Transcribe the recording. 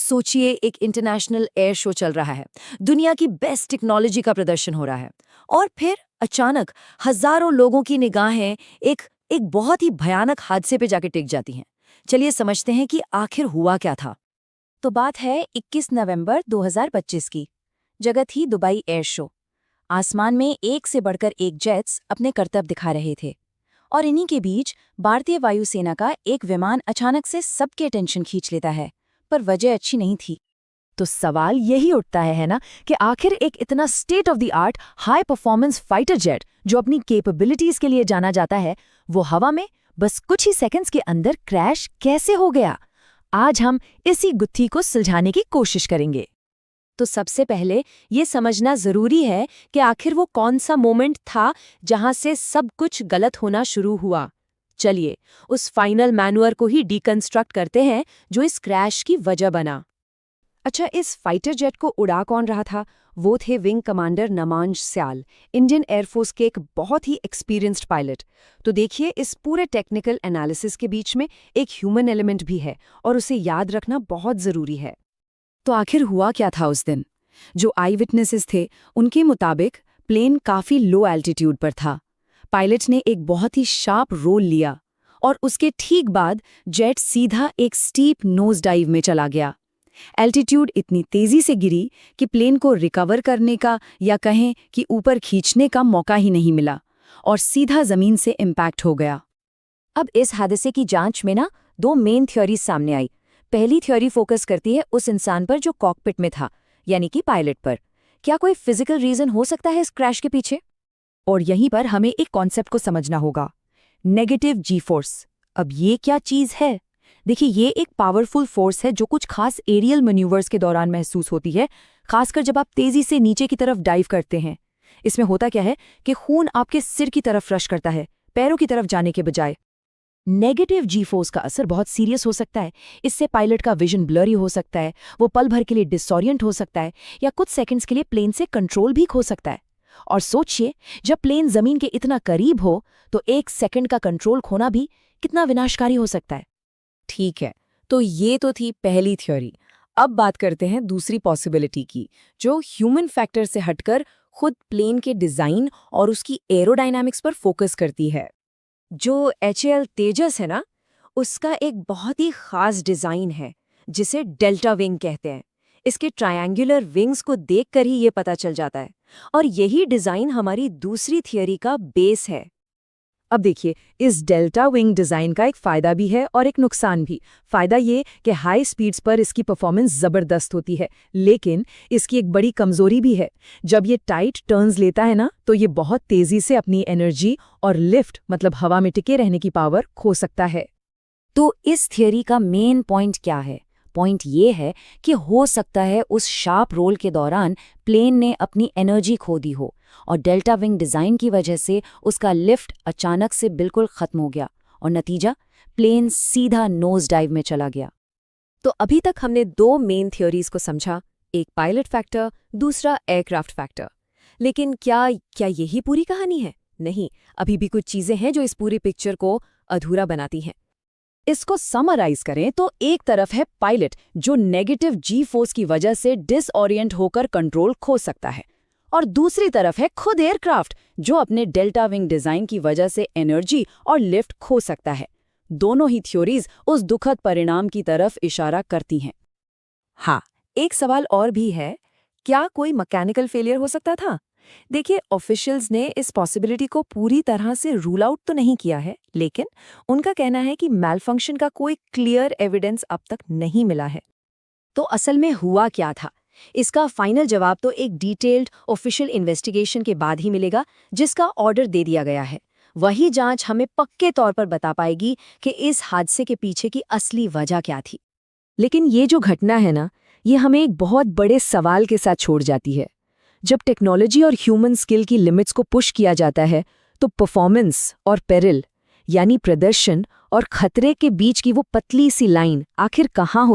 सोचिए, एक international air show चल रहा है, दुनिया की बेस्ट टेक्नोलॉजी का प्रदर्शन हो रहा है, और फिर अचानक हजारों लोगों की निगाहें एक एक बहुत ही भयानक हादसे पे जाके टिक जाती हैं। चलिए समझते हैं कि आखिर हुआ क्या था। तो बात है 21 नवंबर 2025 की। जगह थी दुबई एयर शो। आसमान में एक से बढ़कर एक जेट्स अपने करतब दिखा रहे थे, और इन्हीं के बीच भारतीय वायुसेना का एक विमान अचानक से सबके अटेंशन खींच लेता है। पर वजह अच्छी नहीं थी। तो सवाल यही उठता है ना कि आखिर एक इतना state of the art high performance fighter jet जो अपनी कैपेबिलिटीज के लिए जाना जाता है, वो हवा में बस कुछ ही सेकंड्स के अंदर क्रैश कैसे हो गया। आज हम इसी गुत्थी को सुलझाने की कोशिश करेंगे। तो सबसे पहले ये समझना जरूरी है कि आखिर वो कौन सा मोमेंट था जहां से सब कुछ गलत होना शुरू हुआ। चलिए उस फाइनल मैनुअर को ही डिकंस्ट्रक्ट करते हैं जो इस क्रैश की वजह बना। अच्छा, इस फाइटर जेट को उड़ा कौन रहा था? वो थे विंग कमांडर नमांश स्याल, इंडियन एयरफोर्स के एक बहुत ही एक्सपीरियंस्ड पायलट। तो देखिए, इस पूरे टेक्निकल एनालिसिस के बीच में एक ह्यूमन एलिमेंट भी है, और उसे याद रखना बहुत ज़रूरी है। तो आखिर हुआ क्या था उस दिन? जो आई विटनेसेस थे, उनके मुताबिक प्लेन काफ़ी लो एल्टीट्यूड पर था। पायलट ने एक बहुत ही शार्प रोल लिया, और उसके ठीक बाद जेट सीधा एक स्टीप नोज डाइव में चला गया। एल्टीट्यूड इतनी तेजी से गिरी कि प्लेन को रिकवर करने का या कहें कि ऊपर खींचने का मौका ही नहीं मिला, और सीधा जमीन से इम्पैक्ट हो गया। अब इस हादसे की जांच में ना दो मेन थ्योरीज सामने आई। पहली थ्योरी फोकस करती है उस इंसान पर जो कॉकपिट में था, यानी कि पायलट पर। क्या कोई फिजिकल रीजन हो सकता है इस क्रैश के पीछे? और यहीं पर हमें एक कॉन्सेप्ट को समझना होगा, नेगेटिव जी फोर्स। अब ये क्या चीज है? देखिए, ये एक पावरफुल फोर्स है जो कुछ खास एरियल मैन्यूवर्स के दौरान महसूस होती है, खासकर जब आप तेजी से नीचे की तरफ डाइव करते हैं। इसमें होता क्या है कि खून आपके सिर की तरफ रश करता है, पैरों की तरफ जाने के बजाय। नेगेटिव जी फोर्स का असर बहुत सीरियस हो सकता है। इससे पायलट का विजन ब्लरी हो सकता है, वो पल भर के लिए डिसऑरिएंट हो सकता है, या कुछ सेकंड्स के लिए प्लेन से कंट्रोल भी खो सकता है। और सोचिए, जब प्लेन जमीन के इतना करीब हो तो एक सेकंड का कंट्रोल खोना भी कितना विनाशकारी हो सकता है। ठीक है, तो ये तो थी पहली थ्योरी। अब बात करते हैं दूसरी पॉसिबिलिटी की, जो ह्यूमन फैक्टर से हटकर खुद प्लेन के डिजाइन और उसकी एरोडायनामिक्स पर फोकस करती है। जो HAL तेजस है ना, उसका एक बहुत ही खास डिजाइन है जिसे डेल्टा विंग कहते हैं। इसके ट्रायंगुलर विंग्स को देखकर ही ये पता चल जाता है, और यही डिजाइन हमारी दूसरी थियरी का बेस है। अब देखिए, इस डेल्टा विंग डिजाइन का एक फायदा भी है और एक नुकसान भी। फायदा ये कि हाई स्पीड्स पर इसकी परफॉर्मेंस जबरदस्त होती है, लेकिन इसकी एक बड़ी कमजोरी भी है। जब ये टाइट टर्न्स लेता है ना, तो ये बहुत तेजी से अपनी एनर्जी और लिफ्ट मतलब हवा में टिके रहने की पावर खो सकता है। तो इस थियरी का मेन पॉइंट क्या है? पॉइंट ये है कि हो सकता है उस शार्प रोल के दौरान प्लेन ने अपनी एनर्जी खो दी हो, और डेल्टा विंग डिजाइन की वजह से उसका लिफ्ट अचानक से बिल्कुल खत्म हो गया, और नतीजा प्लेन सीधा नोज डाइव में चला गया। तो अभी तक हमने दो मेन थ्योरीज को समझा, एक पायलट फैक्टर, दूसरा एयरक्राफ्ट फैक्टर। लेकिन क्या यही पूरी कहानी है? नहीं, अभी भी कुछ चीजें हैं जो इस पूरी पिक्चर को अधूरा बनाती हैं। इसको समराइज करें तो एक तरफ है पायलट जो नेगेटिव जी फोर्स की वजह से डिसऑरिएंट होकर कंट्रोल खो सकता है, और दूसरी तरफ है खुद एयरक्राफ्ट जो अपने डेल्टा विंग डिजाइन की वजह से एनर्जी और लिफ्ट खो सकता है। दोनों ही थ्योरीज उस दुखद परिणाम की तरफ इशारा करती हैं। हाँ, एक सवाल और भी है, क्या कोई मैकेनिकल फेलियर हो सकता था? देखिए, ऑफिशियल्स ने इस पॉसिबिलिटी को पूरी तरह से रूल आउट तो नहीं किया है, लेकिन उनका कहना है कि मैलफंक्शन का कोई क्लियर एविडेंस अब तक नहीं मिला है। तो असल में हुआ क्या था? इसका फाइनल जवाब तो एक डिटेल्ड ऑफिशियल इन्वेस्टिगेशन के बाद ही मिलेगा, जिसका ऑर्डर दे दिया गया है। वही जांच हमें पक्के तौर पर बता पाएगी कि इस हादसे के पीछे की असली वजह क्या थी। लेकिन ये जो घटना है ना, ये हमें एक बहुत बड़े सवाल के साथ छोड़ जाती है। जब टेक्नोलॉजी और ह्यूमन स्किल की लिमिट्स को पुश किया जाता है, तो परफॉर्मेंस और पेरिल यानी प्रदर्शन और खतरे के बीच की वो पतली सी लाइन आखिर कहाँ होती है?